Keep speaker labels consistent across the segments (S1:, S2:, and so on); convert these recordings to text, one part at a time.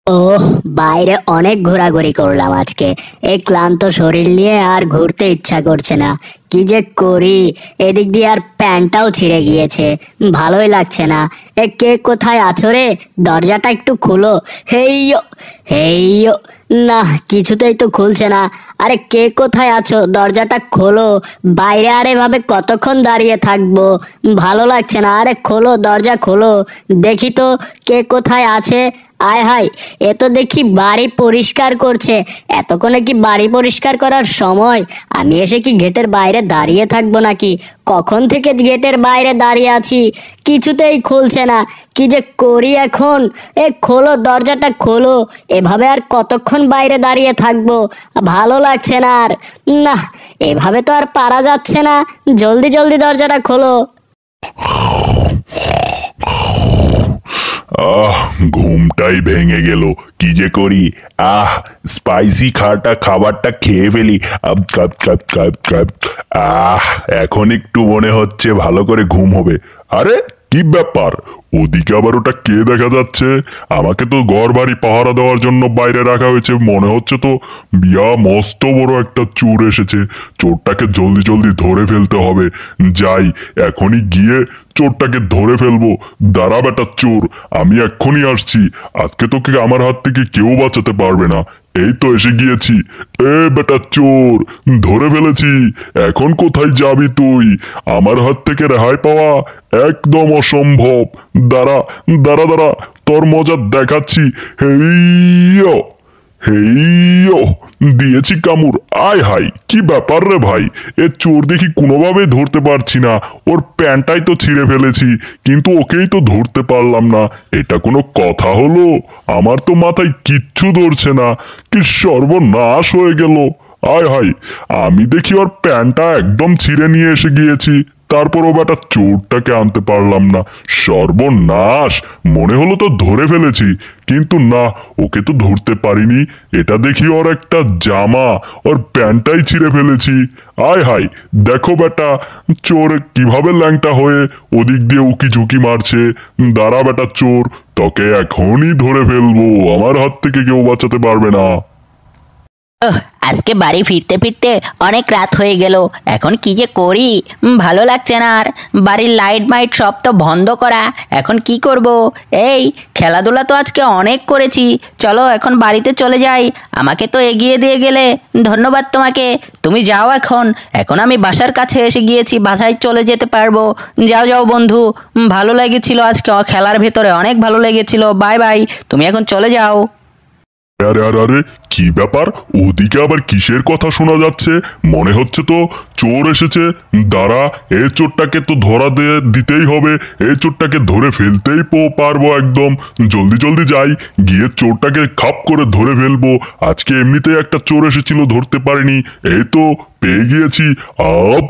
S1: ওহ, বাইরে অনেক ঘোরাঘুরি করলাম আজকে। এই ক্লান্ত শরীর নিয়ে আর ঘুরতে ইচ্ছা করছে না। কি যে করি, এদিক দিয়ে আর প্যান্টটাও ছিঁড়ে গিয়েছে, ভালোই লাগছে না। কে কোথায় আছো রে? দরজাটা একটু খুলো। হেইয়ো, হেইয়ো। না, কিছুতেই তো খুলছে না। আরে কে কোথায় আছো? দরজাটা খোলো। বাইরে আর এভাবে কতক্ষণ দাঁড়িয়ে থাকবো? ভালো লাগছে না। আরে খোলো, দরজা খোলো। দেখি তো কে কোথায় আছে। আয় হায়, এ তো দেখি বাড়ি পরিষ্কার করছে। এতক্ষণে কি বাড়ি পরিষ্কার করার সময়? আমি এসে কি গেটের বাইরে দাঁড়িয়ে থাকবো নাকি? কখন থেকে গেটের বাইরে দাঁড়িয়ে আছি, কিছুতেই খুলছে না। কি যে করি এখন? খোলো, দরজাটা খোলো। এভাবে আর কতক্ষণ বাইরে দাঁড়িয়ে থাকবো? ভালো লাগছে না আর। না, এভাবে তো আর পারা যাচ্ছে না। জলদি জলদি দরজাটা খোলো।
S2: আহ, ঘুমটাই ভেঙে গেল। কি যে করি। স্পাইসি খাবারটা খেয়ে ফেলি। আব, কাপ কাপ কাপ কাপ। এখন একটু মনে হচ্ছে ভালো করে ঘুম হবে। আরে কি ব্যাপার, ওদিকে আবার ওটা কে দেখা যাচ্ছে? আমাকে তো ঘর বাড়ি পাহারা দেওয়ার জন্য বাইরে রাখা হয়েছে, মনে হচ্ছে তো বিয়া মস্ত বড় একটা চোর এসেছে। চোরটাকে জলদি জলদি ধরে ফেলতে হবে। যাই, এখনই গিয়ে চোরটাকে ধরে ফেলবো। দাঁড়া বেটা চোর, আমি এক্ষুনি আসছি। আজকে তোকে আমার হাত থেকে কেউ বাঁচাতে পারবে না। এই তো এসে গিয়েছি। বেটা চোর, ধরে ফেলেছি। এখন কোথায় যাবি তুই? আমার হাত থেকে রেহাই পাওয়া একদম অসম্ভব। দাঁড়া দাঁড়া দাঁড়া, তোর মজা দেখাচ্ছি। হেইয়ো, হেইয়ো, দিয়েছি কামড়। আয় হাই, কি ব্যাপার রে ভাই? এ চোর দেখি কোনোভাবে ধরতে পারছি না। ওর প্যান্টটাই তো ছিঁড়ে ফেলেছি, কিন্তু ওকেই তো ধরতে পারলাম না। এটা কোনো কথা হলো? আমার তো মাথায় কিচ্ছু ধরছে না। কি সর্বনাশ হয়ে গেল। আয় হাই, আমি দেখি ওর প্যান্টটা একদম ছিঁড়ে নিয়ে এসে গিয়েছি, তারপরও বেটা চোরটাকে আনতে পারলাম না। সর্বনাশ, মনে হলো তো ধরে ফেলেছি, কিন্তু না, ওকে তো ধরতে পারিনি। এটা দেখি ওর একটা জামা, ওর প্যান্টটাই ছিঁড়ে ফেলেছি। আয় হাই, দেখো বেটা চোর কিভাবে ল্যাংটা হয়ে ওদিক দিয়ে উকি ঝুঁকি মারছে। দাঁড়া বেটা চোর, তোকে এখনই ধরে ফেলবো। আমার হাত থেকে কেউ বাঁচাতে পারবে না।
S3: আজকে বাড়ি ফিরতে ফিরতে অনেক রাত হয়ে গেল। এখন কি যে করি, ভালো লাগছে না আর। বাড়ির লাইট মাইট সব তো বন্ধ করা। এখন কি করব? এই খেলাধুলা তো আজকে অনেক করেছি, চলো এখন বাড়িতে চলে যাই। আমাকে তো এগিয়ে দিয়ে গেলে, ধন্যবাদ তোমাকে। তুমি যাও এখন। এখন আমি বাসার কাছে এসে গিয়েছি, বাসায় চলে যেতে পারবো। যাও যাও বন্ধু, ভালো লেগেছিল আজকে খেলার ভেতরে, অনেক ভালো লেগেছিল। বাই বাই, তুমি এখন চলে যাও।
S2: আরে আরে আরে, কি ব্যাপার? ওদিকে আবার কিসের কথা শোনা যাচ্ছে? মনে হচ্ছে তো চোর এসেছে। দাঁড়া, এই চোরটাকে তো ধরা দিতেই হবে। এই চোরটাকে ধরে ফেলতেই পারবো একদম। জলদি জলদি যাই, গিয়ে চোরটাকে খাপ করে ধরে ফেলবো। আজকে এমনিতেই একটা চোর এসেছিল, ধরতে পারিনি। এই তো পেয়ে গিয়েছি। আপ,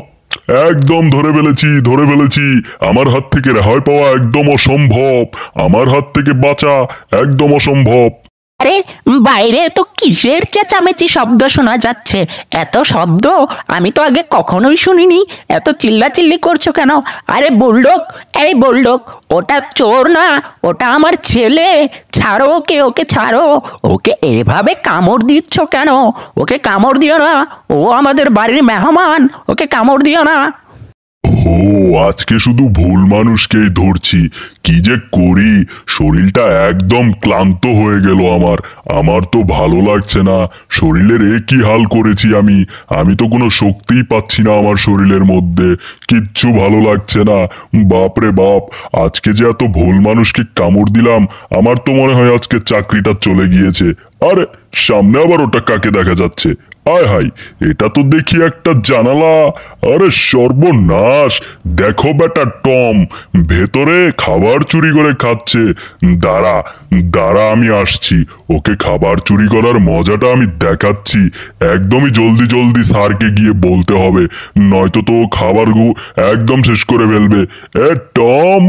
S2: একদম ধরে ফেলেছি, ধরে ফেলেছি। আমার হাত থেকে রেহাই পাওয়া একদম অসম্ভব। আমার হাত থেকে বাঁচা একদম অসম্ভব।
S3: আরে বাইরে তো কিসের চেঁচামেচি শব্দ শোনা যাচ্ছে? এত শব্দ আমি তো আগে কখনোই শুনিনি। এত চিল্লাচিল্লি করছো কেন? আরে বুলডগ, এই বুলডগ, ওটা চোর না, ওটা আমার ছেলে। ছাড়ো ওকে, ওকে ছাড়ো। ওকে এভাবে কামড় দিচ্ছ কেন? ওকে কামড় দিও না, ও আমাদের বাড়ির মেহমান। ওকে কামড় দিও না।
S2: ও, আজকে শুধু ভুল মানুষকেই ধরছি। কি যে করি, শরীরটা একদম ক্লান্ত হয়ে গেল আমার। আমার তো ভালো লাগছে না। শরীরের কি হাল করেছি আমি। আমি তো কোনো শক্তিই পাচ্ছি না আমার শরীরের মধ্যে। কিচ্ছু ভালো লাগছে না। বাপরে বাপ, আজকে যে এত ভুল মানুষকে কামড় দিলাম, আমার তো মনে হয় আজকে চাকরিটা চলে গিয়েছে। আরে সামনে আবার ওটা কাকে দেখা যাচ্ছে? আয় হাই, এটা তো দেখি একটা জানালা। আরে সর্বনাশ, দেখো বেটা টম, ভেতরে খাবার চুরি করে খাচ্ছে। দাঁড়া দাঁড়া, আমি আসছি। ওকে খাবার চুরি করার মজাটা আমি দেখাচ্ছি। একদমই জলদি জলদি স্যারকে গিয়ে বলতে হবে, নয়তো তো খাবার একদম শেষ করে ফেলবে। টম,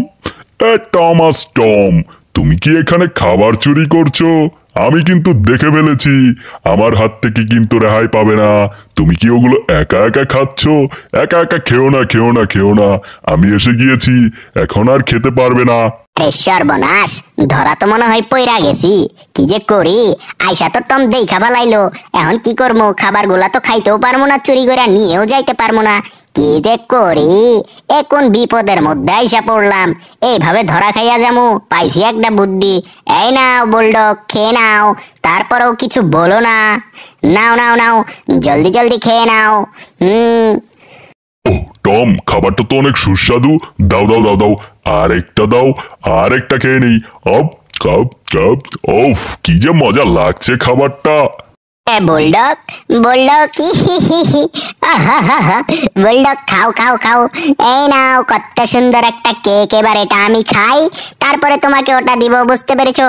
S2: টমাস টম, তুমি কি এখানে খাবার চুরি করছো? আমি কিন্তু দেখে ফেলেছি। আমার হাত থেকে কিন্তু রেহাই পাবে না। তুমি কি ওগুলো একা একা খাচ্ছ? একা একা খেও না, খেও না, খেও না। আমি এসে গিয়েছি, এখন আর খেতে পারবে না।
S4: আরে সর্বনাশ, ধরা তো মনে হয় পইরা গেছি। কি যে করি, আয়সা তো টম দেখা ফেলাইলো। এখন কি করবো, খাবার গুলা তো খাইতেও পারবো না, চুরি করে নিয়েও যাইতে পারবো না। কি যে করি, এ কোন বিপদের মধ্যে আইসা পড়লাম। এইভাবে ধরা খাইয়া যামু, পাইছি একটা বুদ্ধি। এই নাও বুলডগ, খেয়ে নাও। তারপরেও কিছু বলো না। নাও নাও নাও, জলদি জলদি খেয়ে নাও।
S2: টম, খাবারটা তো অনেক সুস্বাদু। দাও দাও দাও দাও, আর একটা দাও, আর একটা খেয়ে নেই। Up cup cup. ওফ, কি যে মজা লাগছে খাবারটা।
S4: বুলডগ, বুলডগ, বুলডগ, খাও খাও খাও। এই নাও, কত সুন্দর একটা কেক। এবার এটা আমি খাই, তারপরে তোমাকে ওটা দিব, বুঝতে পেরেছো?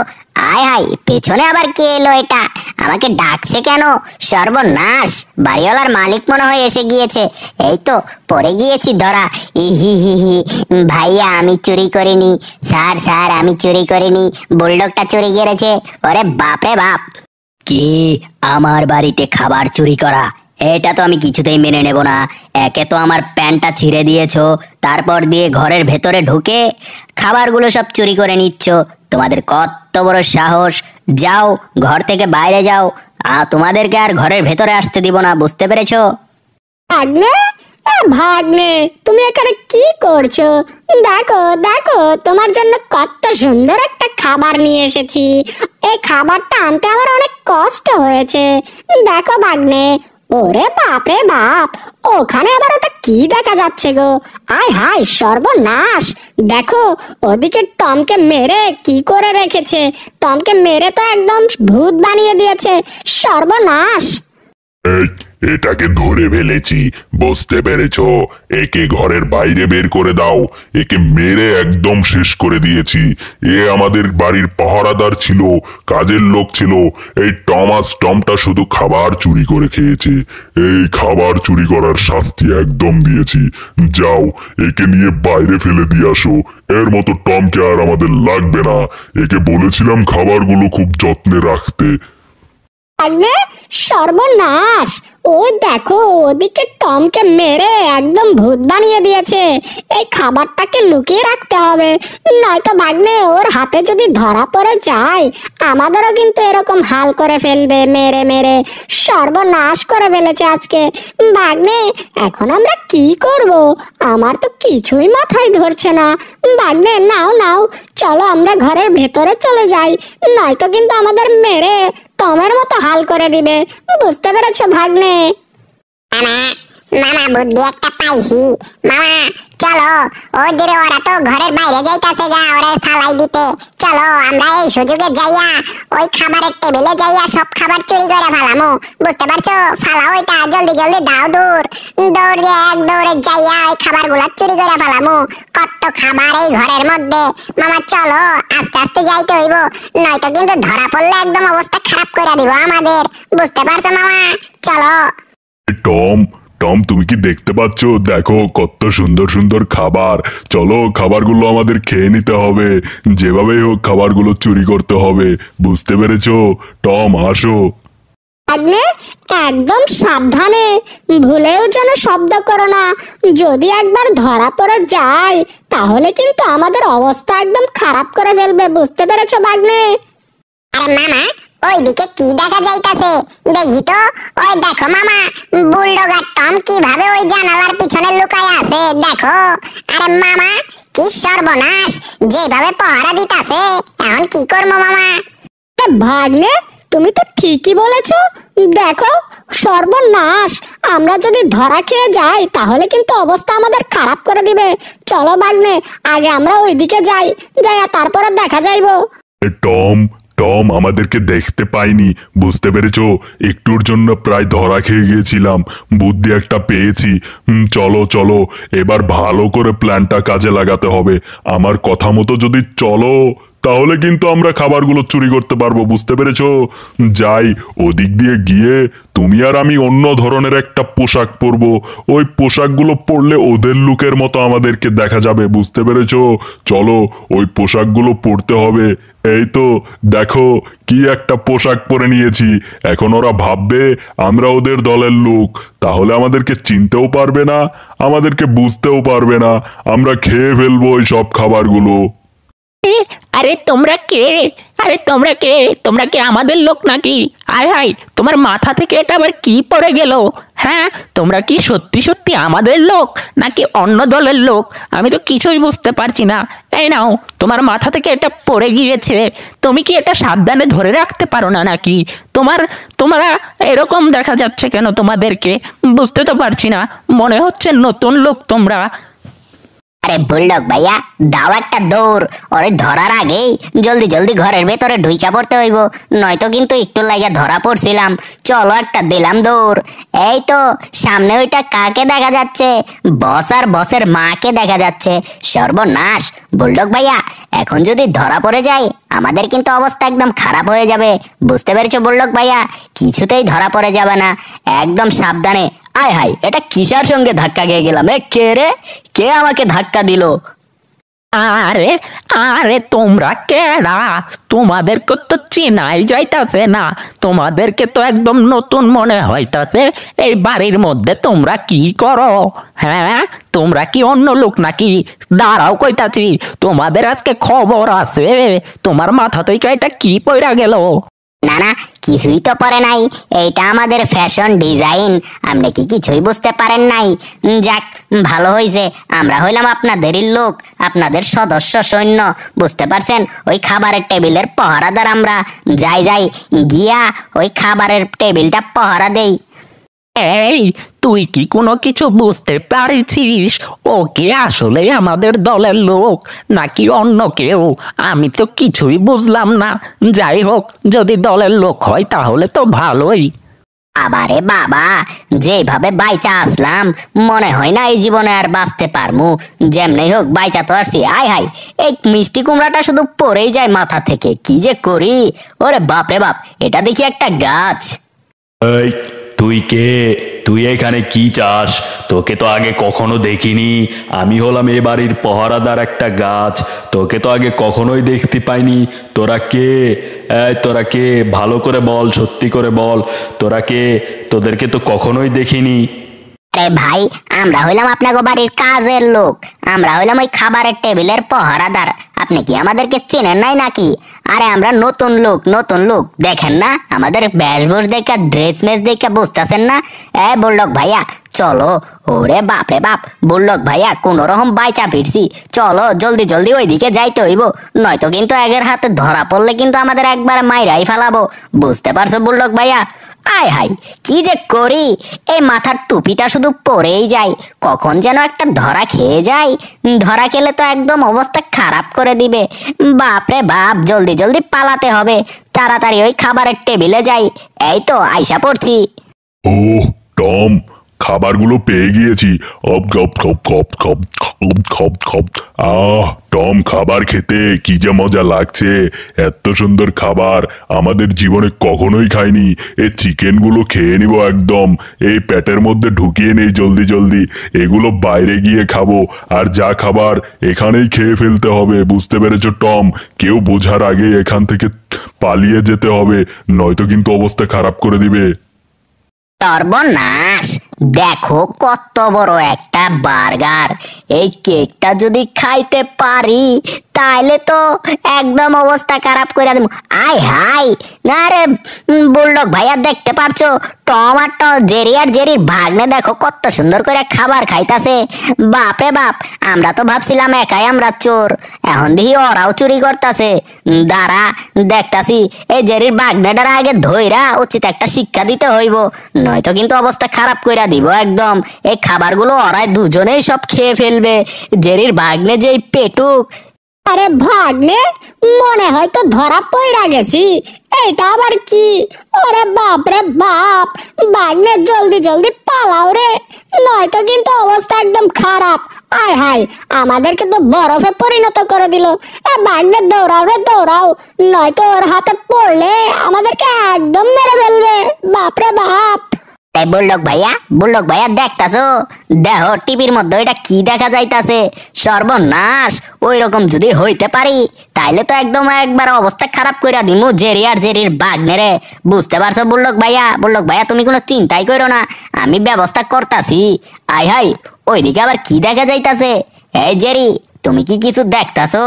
S4: আয় হাই, পেছনে আবার কে এলো? এটা আমাকে ডাকছে কেন? সর্বনাশ, বাড়িওয়ালার মালিক মনে হয় এসে গিয়েছে। এই তো পড়ে গিয়েছি ধরা। ইহি হি হি, ভাইয়া আমি চুরি করিনি। স্যার স্যার, আমি চুরি করিনি, বুলডগটা চুরি করেছে। ওরে বাপ রে বাপ।
S1: কি, আমার বাড়িতে খাবার চুরি করা? এটা তো আমি কিছুতেই মেনে নেব না। একে তো আমার প্যান্টটা ছিঁড়ে দিয়েছো, তারপর দিয়ে ঘরের ভেতরে ঢুকে খাবারগুলো সব চুরি করে নিচ্ছ। তোমাদের কত বড় সাহস! যাও, ঘর থেকে বাইরে যাও। তোমাদেরকে আর ঘরের ভেতরে আসতে দিব না, বুঝতে পেরেছো?
S5: ভাগ্নে, ভাগ্নে, তুমি এখানে কি করছো? দেখো দেখো, তোমার জন্য কত সুন্দর একটা খাবার নিয়ে এসেছি। এই খাবারটা আনতে আমার অনেক কষ্ট হয়েছে। দেখো ভাগ্নে। ওরে বাপ রে বাপ, ওখানে আবার ওটা কি দেখা যাচ্ছে গো? আয় হায় সর্বনাশ! দেখো, ওদিকে টমকে মেরে কি করে রেখেছে। টমকে মেরে তো একদম ভূত বানিয়ে দিয়েছে। সর্বনাশ!
S2: এই, এটাকে ধরে ফেলেছি, বুঝতে পেরেছো? একে ঘরের বাইরে বের করে দাও। একে মেরে একদম শেষ করে দিয়েছি। এ আমাদের বাড়ির পাহারাদার ছিল, কাজের লোক ছিল। এই টমটা শুধু খাবার চুরি করে খেয়েছে। এই খাবার চুরি করার শাস্তি একদম দিয়েছি। যাও, একে নিয়ে বাইরে ফেলে দিয়ে আসো। এর মতো টমকে আর আমাদের লাগবে না। একে বলেছিলাম খাবারগুলো খুব যত্নে রাখতে।
S5: আগে সর্বনাশ! ওই দেখো, ওদিকে টমকে মেরে একদম ভূত বানিয়ে দিয়েছে। এই খাবারটাকে লুকিয়ে রাখতে হবে, নয়তো ভাগ্নে ওর হাতে যদি ধরা পড়ে যায়, আমাদেরও কিন্তু এরকম হাল করে ফেলবে মেরে মেরে। সর্বনাশ করে ফেলেছে আজকে। ভাগ্নে, এখন আমরা কি করব? আমার তো কিছুই মাথায় ধরছে না। ভাগ্নে, নাও নাও, চলো আমরা ঘরের ভেতরে চলে যাই, নয়তো কিন্তু আমাদের মেরে টমের মতো হাল করে দিবে। বুঝতে পেরেছো ভাগ্নে?
S4: মামা, মামা বুদ্ধি একটা পাইছি। মামা চলো, ওদের ওরা তো ঘরের বাইরে যাইতাছে গা, ওরে ফালাই দিতে। চলো আমরা এই সুযোগে যাইয়া ওই খাবারের টেবিলে যাইয়া সব খাবার চুরি করে ফেলামু। বুঝতে পারছো? ফালাও ওইটা, জলদি জলদি দাও। দৌড় দিয়ে এক দৌড়ে যাইয়া ওই খাবারগুলা চুরি করে ফেলামু। কত খাবার এই ঘরের মধ্যে। মামা চলো, আস্তে আস্তে যাইতে হইব, নয়তো কিন্তু ধরা পড়লে একদম অবস্থা খারাপ করে দিব আমাদের। বুঝতে পারছো মামা? চলো।
S2: টম, টম, তুমি কি দেখতে পাচ্ছ? দেখো কত সুন্দর সুন্দর খাবার। চলো, খাবারগুলো আমাদের খেয়ে নিতে হবে। যেভাবেই হোক খাবারগুলো চুরি করতে হবে। বুঝতে পেরেছো? টম, আসো।
S5: ভাগ্নে, একদম সাবধানে, ভুলেও যেন শব্দ করো না। যদি একবার ধরা পড়ে যায়, তাহলে কিন্তু আমাদের অবস্থা একদম খারাপ করে ফেলবে। বুঝতে পেরেছো ভাগ্নে?
S4: আরে মামা, ওইদিকে কি দেখা যাইতাছে? দেখি তো। ওই দেখো মামা, বুলডগ আর টম কিভাবে ওই জানালার পিছনে লুকায় আছে, দেখো। আরে মামা, কি সর্বনাশ! যেভাবে পাহারা দিতাছে, এখন কি করবো মামা?
S5: ভাগ্নে, তুমি তো ঠিকই বলেছো। দেখো, সর্বনাশ! আমরা যদি ধরা খেয়ে যাই, তাহলে কিন্তু অবস্থা আমাদের খারাপ করে দিবে। চলো ভাগ্নে, আগে আমরা ওইদিকে যাই, যাই তারপরে দেখা যাইবো।
S2: টম, টম আমাদেরকে দেখতে পাইনি, বুঝতে পেরেছো? একটুর জন্য প্রায় ধরা খেয়ে গিয়েছিলাম। বুদ্ধি একটা পেয়েছি। চলো চলো, এবার ভালো করে প্ল্যানটা কাজে লাগাতে হবে। আমার কথা মতো যদি চলো, তাহলে কিন্তু আমরা খাবারগুলো চুরি করতে পারবো। বুঝতে পেরেছো? যাই, ওদিক দিয়ে গিয়ে তুমি আর আমি অন্য ধরনের একটা পোশাক পরবো। ওই পোশাকগুলো পরলে ওদের লুকের মতো আমাদেরকে দেখা যাবে। বুঝতে পেরেছো? চলো, ওই পোশাকগুলো পরতে হবে। এই তো দেখো, কি একটা পোশাক পরে নিয়েছি। এখন ওরা ভাববে আমরা ওদের দলের লোক, তাহলে আমাদেরকে চিনতেও পারবে না, আমাদেরকে বুঝতেও পারবে না। আমরা খেয়ে ফেলবো ওই সব খাবারগুলো।
S3: আরে তোমরা কে? আরে তোমরা কে? তোমরা কি আমাদের লোক নাকি? আয় হায়, তোমার মাথা থেকে এটা আবার কি পড়ে গেল? হ্যাঁ, তোমরা কি সত্যি সত্যি আমাদের লোক নাকি অন্য দলের লোক? আমি তো কিছুই বুঝতে পারছি না। এই নাও, তোমার মাথা থেকে এটা পড়ে গিয়েছে। তুমি কি এটা সাবধানে ধরে রাখতে পারো না নাকি? তোমরা এরকম দেখা যাচ্ছে কেন তোমাদেরকে? বুঝতে তো পারছি না, মনে হচ্ছে নতুন লোক তোমরা।
S4: আরে বুলডগ ভাইয়া, দাও একটা দৌড়। ওরে ধরার আগেই জলদি জলদি ঘরের ভেতরে ঢুইকা পড়তে হইব, নয়তো কিন্তু একটু লাগিয়া ধরা পড়ছিলাম। চলো একটা দিলাম দৌড়। এই তো সামনে ওইটা কাকে দেখা যাচ্ছে? বস আর বসের মাকে দেখা যাচ্ছে। সর্বনাশ বুলডগ ভাইয়া, এখন যদি ধরা পড়ে যায় আমাদের কিন্তু অবস্থা একদম খারাপ হয়ে যাবে। বুঝতে পেরেছো বুলডগ ভাইয়া? কিছুতেই ধরা পড়ে যাবে না, একদম সাবধানে। আয় হাই, এটা কিসার সঙ্গে ধাক্কা খেয়ে গেলাম? কে রে? কে আমাকে ধাক্কা দিল?
S3: আরে আরে তোমরা কেডা? তোমাদেরকে তো চেনাই যাইতাছে না। তোমাদেরকে তো একদম নতুন মনে হইতাছে। এই বাড়ির মধ্যে তোমরা কি করো? হ্যাঁ, তোমরা কি অন্য লোক নাকি? দাঁড়াও কইতাছি, তোমাদের আজকে খবর আছে। তোমার মাথা থেকে এটা কি পইরা গেল?
S4: না না, কিছুই তো পরে নাই, এইটা আমাদের ফ্যাশন ডিজাইন। আপনি কি কিছুই বুঝতে পারেন নাই? যাক, ভালো হইছে, আমরা হইলাম আপনাদেরই লোক, আপনাদের সদস্য সৈন্য। বুঝতে পারছেন? ওই খাবারের টেবিলের পহরাদার আমরা। যাই গিয়া ওই খাবারের টেবিলটা পহরা দেই।
S3: এই, তুই কি কোনো কিছু বুঝতে পারছিস? ও কি আসলে আমাদের দলের লোক নাকি অন্য কেউ? আমি তো কিছুই বুঝলাম না। যাই হোক, যদি দলের লোক হয় তাহলে তো ভালোই।
S4: আবারে বাবা, যেভাবে বাইচা আসলাম মনে হয় না এই জীবনে আর বাঁচতে পারমু। যেমনি হোক বাইচা তো আসছি। আয় হাই, এই মিষ্টি কুমড়াটা শুধু পড়েই যায় মাথা থেকে, কি যে করি। ওরে বাপরে বাপ, এটা দেখি একটা গাছ।
S6: এই, তুই কে? তুই এখানে কি চাস? তোকে তো আগে কখনো দেখিনি। আমি হলাম এ বাড়ির পহরাদার একটা গাছ। তোকে তো আগে কখনোই দেখতে পাইনি। তোরা কে? তোরা কে? ভালো করে বল, সত্যি করে বল, তোরা কে? তোদেরকে তো কখনোই দেখিনি।
S4: আরে ভাই, আমরা হইলাম আপনাকে বাড়ির কাজের লোক। আমরা হইলাম ওই খাবারের টেবিলের পহরাদার। আপনি কি আমাদেরকে চেনেন নাই নাকি? আরে আমরা নতুন লোক, দেখেন না আমাদের বেশভূষ দেখা, ড্রেস মেস দেখা বুঝতেছেন না? বুলডগ ভাইয়া চলো। ওরে বাপরে বাপ, বুলডগ ভাইয়া কোন রকম বাইচা ফিরছি। চলো জলদি জলদি ওইদিকে যাইতে হইব, নয়তো কিন্তু একের হাতে ধরা পড়লে কিন্তু আমাদের একবারে মাইরাই ফেলাবো। বুঝতে পারছো বুলডগ ভাইয়া? আয় হাই, কি যে করি, এই মাথার টুপিটা শুধু পরেই যায়, কখন যেন একটা ধরা খেয়ে যায়। ধরা খেলে তো একদম অবস্থা খারাপ করে দিবে। বাপরে বাপ, জলদি জলদি পালাতে হবে। তাড়াতাড়ি ওই খাবারের টেবিলে যাই। এই তো আইসা পড়ছি।
S2: ওহ টম, খাবারগুলো পেয়ে গিয়েছি। অপ গপ খপ খপ খপ খপ খপ খপ। টম, খাবার খেতে কি যে মজা লাগছে। এত সুন্দর খাবার আমাদের জীবনে কখনোই খাইনি। এই চিকেনগুলো খেয়ে নিব একদম, এই পেটের মধ্যে ঢুকিয়ে নেই জলদি জলদি। এগুলো বাইরে গিয়ে খাবো, আর যা খাবার এখানেই খেয়ে ফেলতে হবে। বুঝতে পেরেছো টম? কেউ বোঝার আগেই এখান থেকে পালিয়ে যেতে হবে, নয়তো কিন্তু অবস্থা খারাপ করে দিবে।
S4: সর্বনাশ, দেখো কত বড় একটা বার্গার। এই কেকটা যদি খাইতে পারি তাইলে তো একদম অবস্থা খারাপ করে দেব। আয় হাই, না রে বুলডগ ভাইয়া, দেখতে পারছো টমাটো জেরি আর জেরির ভাগ্নে দেখো কত সুন্দর করে খাবার খাইতাছে। বাপরে বাপ, আমরা তো ভাবছিলাম একাই আমরা চোর, এখন দেখি ওরাও চুরি করতেছে। দাঁড়া দেখতাছি, এই জেরির ভাগ্নেটার আগে ধইরা উচিত একটা শিক্ষা দিতে হইব, নয়তো কিন্তু অবস্থা খারাপ কইরা দিব একদম। এই খাবারগুলো ওরাই দুজনেই সব খেয়ে ফেলবে। জেরির ভাগ্নে যেই পেটুক।
S5: আরে ভাগ্নে, মনে হয় তো ধরা পইরা গেছি। এটা আবার কি? ওরে বাপ রে বাপ, ভাগ্নে জলদি জলদি পালাও রে, নয়তো কিন্তু অবস্থা একদম খারাপ। আয় হাই, আমাদেরকে তো বরফে পরিণত করে দিল। ভাগ্নে দৌড়াও রে দৌড়াও, নয়তো ওর হাতে পড়লে আমাদেরকে একদম মেরে ফেলবে। বাপরে বাপ।
S4: এই বুলডগ ভাইয়া দেখতাছো? দেখো টিভির মধ্যে এটা কি দেখা যাইতাছে। সর্বনাশ, ওই রকম যদি হইতে পারি তাইলে তো একদম একবার অবস্থা খারাপ কইরা দিমু জেরি আর জেরির ভাগ্নেরে। বুঝতে পারছো বুলডগ ভাইয়া, তুমি কোনো চিন্তাই করো না, আমি ব্যবস্থা করতাছি। আয় হাই, ওইদিকে আবার কি দেখা যাইতাছে? এই জেরি,
S1: তুমি কি কিছু দেখতাছো?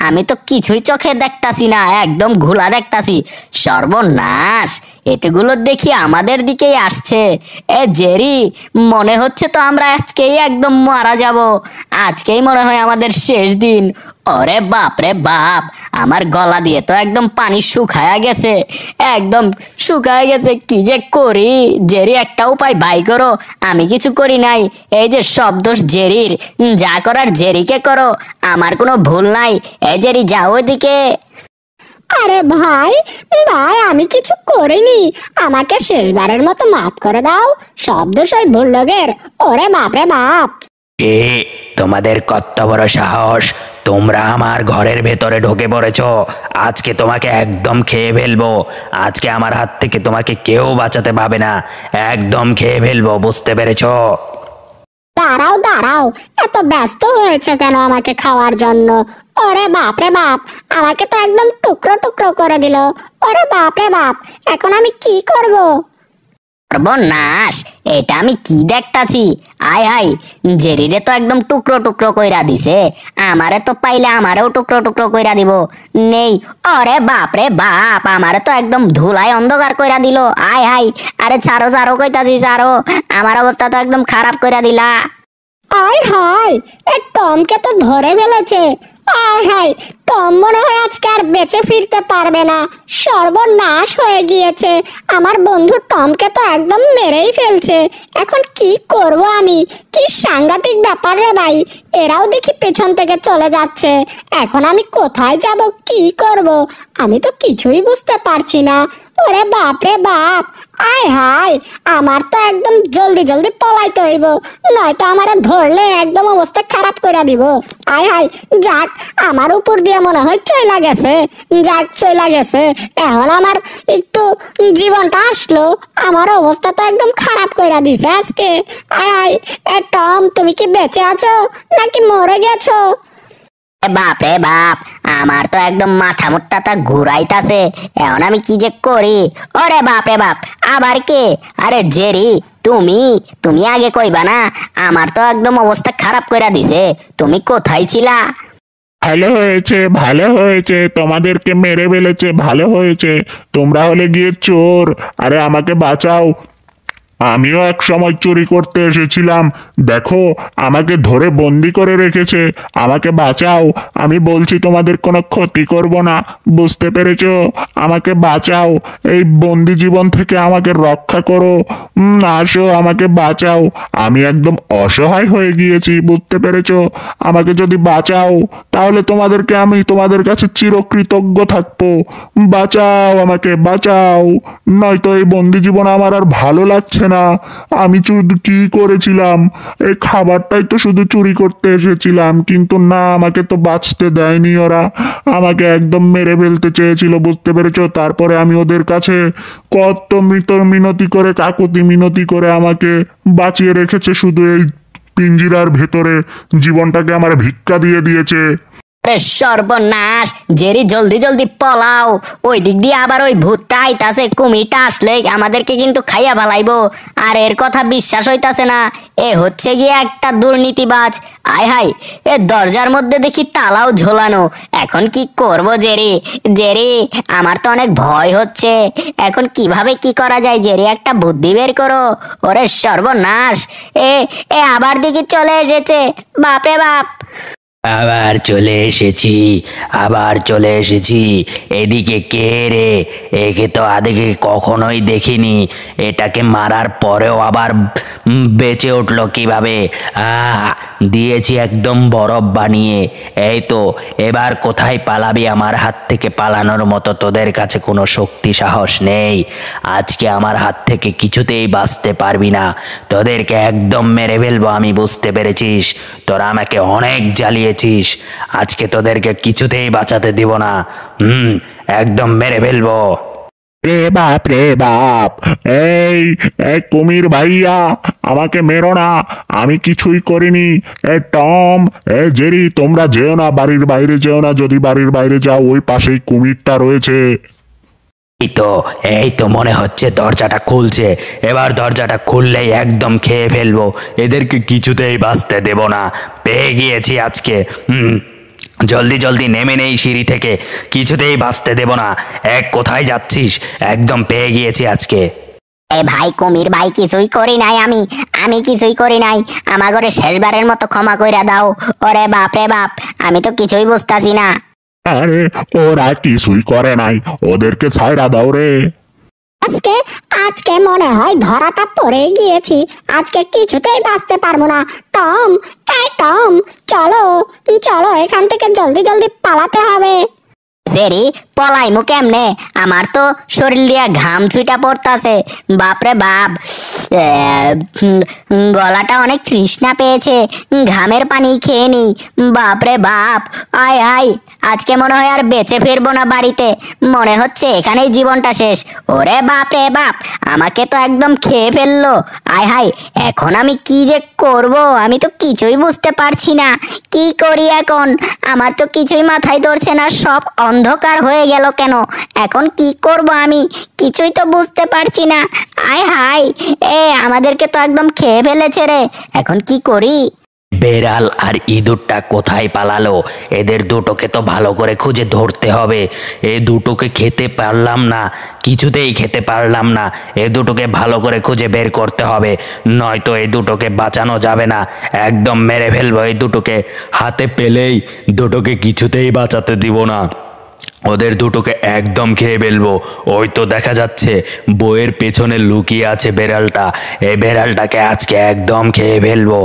S1: আমি তো কিছুই চোখে দেখতাছি না, একদম ঘোলা দেখতাছি। সর্বনাশ, এটাগুলো দেখি আমাদের দিকেই আসছে। এ জেরি, মনে হচ্ছে তো আমরা আজকেই একদম মারা যাব। আজকেই মনে হয় আমাদের শেষ দিন। ওরে বাপ রে বাপ, আমার গলা দিয়ে তো একদম পানি শুকায়া গেছে, একদম শুকায় গেছে। কি যে করি? জেরি, একটা উপায় বাই করো। আমি কিছু করি নাই, এই যে সব দোষ জেরির। যা করার জেরিকে করো, আমার কোনো ভুল নাই। এই জেরি, যাও ওইদিকে।
S5: আরে ভাই, ভাই আমি কিছু করিনি, আমাকে শেষবারের মতো মাফ করে দাও। সব দোষ ওই বুল্ডগের। ওরে বাপ রে বাপ।
S3: এ তোমাদের কত বড় সাহস! তোমরা আমার ঘরের ভেতরে ঢুকে পড়েছো। আজকে তোমাকে একদম খেয়ে ফেলবো। আজকে আমার হাত থেকে তোমাকে কেউ বাঁচাতে পাবে না। একদম খেয়ে ফেলবো, বুঝতে পেরেছো?
S5: দাঁড়াও দাঁড়াও, এত ব্যস্ত হয়েছে কেন আমাকে খাওয়ার জন্য? ওরে বাপ রে বাপ, আমাকে তো একদম টুকরো টুকরো করে দিল। ওরে বাপ রে বাপ, এখন আমি কি করব?
S1: সর্বনাশ, এটা আমি কি দেখতাছি? আয় আয়, জেরিরে তো একদম টুকরো টুকরো কইরা দিছে। আমারে তো পাইলে আমারেও টুকরো টুকরো কইরা দিব। নেই, ওরে বাপ রে বাপ, আমারে তো একদম ধুলাই অন্ধকার কইরা দিল। আয় হাই, আরে ছাড়ো ছাড়ো কইতাছি, ছাড়ো। আমার অবস্থা তো একদম খারাপ কইরা দিলা।
S5: আয় হায়, এ টমকে তো ধরে ফেলেছে। আয় হায়, টম মনে হয় আজকে আর বেঁচে ফিরতে পারবে না। সর্বনাশ হয়ে গিয়েছে। আমার বন্ধু টমকে তো একদম মেরেই ফেলছে। এখন কি করব আমি? কি সাংঘাতিক ব্যাপার রে ভাই। এরাও দেখি পেছন থেকে চলে যাচ্ছে। এখন আমি কোথায় যাব, কি করব? আমি তো কিছুই বুঝতে পারছি না। ওরে বাপ রে বাপ, আয় হায়, আমার তো একদম জলদি জলদি পলাইতে হইব, নয়তো আমারে ধরলে একদম অবস্থা খারাপ করে দিব। আয় হায়, যাক, আমার উপর দিয়ে মনে হয় চইলা গেছে। যাক, চইলা গেছে। এখন আমার একটু জীবনটা আসলো, আমার অবস্থা তো একদম খারাপ করে দিছে আজকে। আয় হায়, এ টম, তুমি কি বেঁচে আছো নাকি মরে গেছো?
S1: বাপ রে বাপ, আমার তো একদম মাথা মুট্টাটা ঘুরাইতাছে। এখন আমি কি যে করি? ওরে বাপ রে বাপ, আবার কে? আরে জেরি, তুমি তুমি আগে কইবা না? আমার তো একদম অবস্থা খারাপ কইরা দিছে। তুমি কোথায় ছিলা?
S2: ভালো হয়েছে, ভালো হয়েছে, তোমাদেরকে মেরে ফেলেছে, ভালো হয়েছে। তোমরা হলে গিয়ে চোর। আরে আমাকে বাঁচাও, আমিও এক সময় চুরি করতে এসেছিলাম। দেখো, আমাকে ধরে বন্দি করে রেখেছে। আমাকে বাঁচাও, আমি বলছি তোমাদের কোনো ক্ষতি করব না, বুঝতে পেরেছো? আমাকে বাঁচাও, এই বন্দি জীবন থেকে আমাকে রক্ষা করো। আসো, আমাকে বাঁচাও। আমি একদম অসহায় হয়ে গিয়েছি, বুঝতে পেরেছো? আমাকে যদি বাঁচাও, তাহলে আমি তোমাদের কাছে চিরকৃতজ্ঞ থাকবো। বাঁচাও, আমাকে বাঁচাও, নয়তো এই বন্দি জীবন আমার আর ভালো লাগছে না। আমি শুধু কি করেছিলাম? এই খাবারটাই তো শুধু চুরি করতে এসেছিলাম, কিন্তু না, আমাকে তো বাঁচতে দেয়নি ওরা। আমাকে একদম মেরে ফেলতে চেয়েছিল, বুঝতে পেরেছো? তারপরে আমি ওদের কাছে কত মিনতি করে, কাকুতি মিনতি করে আমাকে বাঁচিয়ে রেখেছে শুধু এই পিঞ্জিরার ভেতরে। জীবনটাকে আমার ভিক্ষা দিয়ে দিয়েছে।
S1: আরে সর্বনাশ, জেরি, জলদি জলদি পলাও। ওই দিক দিয়ে আবার ওই ভূতটা আইতাছে। কুমিরটা আসলে আমাদেরকে কিন্তু খাইয়া ফেলাইবো। আর এর কথা বিশ্বাস হইতাছে না। এ হচ্ছে গিয়ে একটা দুর্নীতিবাজ। আয় হাই, এ দরজার মধ্যে দেখি তালাও ঝোলানো। এখন কি করব জেরি? জেরি, আমার তো অনেক ভয় হচ্ছে। এখন কিভাবে কি করা যায় জেরি? একটা বুদ্ধি বের করো। ওরে সর্বনাশ, এ এ আবার দিকে চলে এসেছে। বাপরে বাপ।
S3: আবার চলে এসেছি, আবার চলে এসেছি। এদিকে কে রে? একে তো আদিকে কখনোই দেখিনি। এটাকে মারার পরেও আবার বেঁচে উঠলো কিভাবে? দিয়েছি একদম বরফ বানিয়ে। এই তো, এবার কোথায় পালাবি? আমার হাত থেকে পালানোর মতো তোদের কাছে কোনো শক্তি সাহস নেই। আজকে আমার হাত থেকে কিছুতেই বাঁচতে পারবি না। তোদেরকে একদম মেরে ফেলবো আমি, বুঝতে পেরেছিস? তোরা আমাকে অনেক জ্বালিয়েছিস, আজকে তোদেরকে কিছুতেই বাঁচাতে দিব না। একদম মেরে ফেলবো।
S2: রে বাপ, রে বাপ, এই এই কুমির ভাইয়া, আমাকে মেরো না, আমি কিছুই করিনি। টম, জেরি, তোমরা যেও না, বাড়ির বাইরে যেও না। যদি বাড়ির বাইরে যাও, ওই পাশেই কুমিরটা রয়েছে।
S3: এই তো মনে হচ্ছে দরজাটা খুলছে। এবার দরজাটা খুললেই একদম খেয়ে ফেলবো। এদেরকে কিছুতেই বাঁচতে দেব না। পেয়ে গিয়েছি আজকে। জলদি জলদি নেমে নেই সিঁড়ি থেকে, কিছুতেই বাঁচতে দেব না। কোথায় যাচ্ছিস? একদম পেয়ে গিয়েছি আজকে।
S4: এ ভাই কুমির ভাই, কিছুই করি নাই আমি কিছুই করি নাই। আমার ঘরে শেষবারের মতো ক্ষমা কইরা দাও। ওরে বাপ রে বাপ, আমি তো কিছুই বুঝতাছি না।
S2: আরে ওরা কিছুই করে নাই, ওদেরকে ছাইরা দাও রে।
S5: আজকে আজকে মনে হয় ধরাটা পড়ে গিয়েছি। আজকে কিছুতেই বাঁচতে পারবো না। টম, এই টম, চলো চলো এখান থেকে জলদি জলদি পালাতে হবে।
S4: জেরি, পলাইমু কেমনে? আমার তো শরীর দিয়া ঘাম ছুটা পড়তাছে। বাপরে বাপ, গলাটা অনেক তৃষ্ণা পেয়েছে। ঘামের পানি খেয়ে নি। বাপরে বাপ, আয় আয়, আজকে মনে হয় আর বেঁচে ফিরবো না বাড়িতে। মনে হচ্ছে এখানেই জীবনটা শেষ। ওরে বাপ রে বাপ, আমাকে তো একদম খেয়ে ফেললো। আয় হায়, এখন আমি কি যে করব আমি তো কিছুই বুঝতে পারছি না। কি করি এখন? আমার তো কিছুই মাথায় ধরছে না। সব অন্ধকার হয়ে গেল কেন? এখন কি করব আমি কিছুই তো বুঝতে পারছি না। আয় হায়, আমাদেরকে তো একদম খেয়ে ফেলেছে রে। এখন কি করি?
S3: বেড়াল আর ইঁদুরটা কোথায় পালালো? এদের দুটোকে তো ভালো করে খুঁজে ধরতে হবে। এ দুটোকে খেতে পারলাম না, কিছুতেই খেতে পারলাম না। এ দুটোকে ভালো করে খুঁজে বের করতে হবে, নয়তো এই দুটোকে বাঁচানো যাবে না। একদম মেরে ফেলবো এই দুটোকে। হাতে পেলেই দুটোকে কিছুতেই বাঁচাতে দিব না। ওদের দুটোকে একদম খেয়ে ফেলবো। ওই তো দেখা যাচ্ছে বইয়ের পেছনে লুকিয়ে আছে বেড়ালটা। এই বেড়ালটাকে আজকে একদম খেয়ে ফেলবো।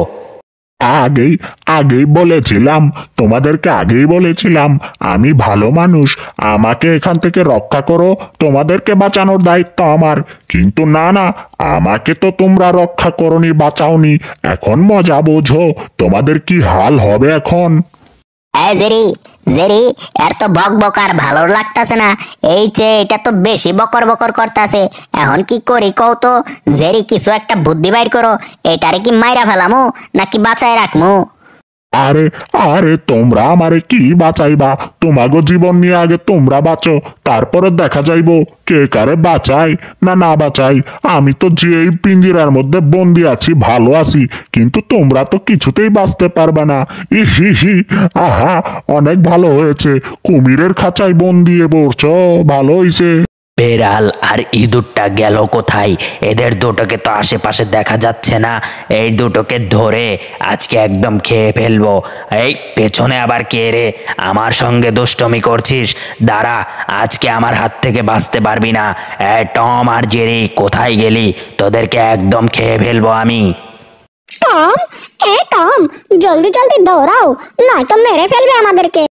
S2: আগেই আগেই বলেছিলাম, তোমাদেরকে আগেই বলেছিলাম আমি ভালো মানুষ, আমাকে এখান থেকে রক্ষা করো, তোমাদেরকে বাঁচানোর দায়িত্ব আমার। কিন্তু না না, আমাকে তো তোমরা রক্ষা করনি, বাঁচাওনি। এখন মজা বোঝো, তোমাদের কি হাল হবে এখন।
S4: জেরি, জেরি, এর তো বক বক আর ভালো লাগতাছে না। এই যে এটা তো বেশি বকর বকর করতাছে। এখন কি করি কও তো? জেরি, কিছু একটা বুদ্ধি বাইর করো। এটারে কি মাইরা ফেলামু নাকি বাঁচায় রাখমু?
S2: আরে আরে তোমরা আমারে কি বাঁচাইবা? তোমাগো জীবন নিয়ে আগে তোমরা বাঁচো, তারপরে দেখা যাইবো কে কারে বাঁচাই না না বাঁচাই। আমি তো যে এই পিঞ্জিরার মধ্যে বন্দি আছি, ভালো আছি, কিন্তু তোমরা তো কিছুতেই বাঁচতে পারবে না। হি হি, আহা, অনেক ভালো হয়েছে, কুমিরের খাঁচায় বন্দি পড়ছো, ভালো হইছে।
S3: বেড়াল আর ইঁদুরটা গেল কোথায়? এদের দুটোকে তো আশেপাশে দেখা যাচ্ছে না। এই দুটোকে ধরে আজকে একদম খেয়ে ফেলবো। এই পেছনে আবার কে রে? আমার সঙ্গে দুষ্টমি করছিস? দাঁড়া, আজকে আমার হাত থেকে বাঁচতে পারবি না। টম আর জেরি, কোথায় গেলি? তোদেরকে একদম খেয়ে ফেলবো আমি।
S5: টম, টম, জলদি জলদি দৌড়াও, নয়তো মেরে ফেলবে আমাদেরকে।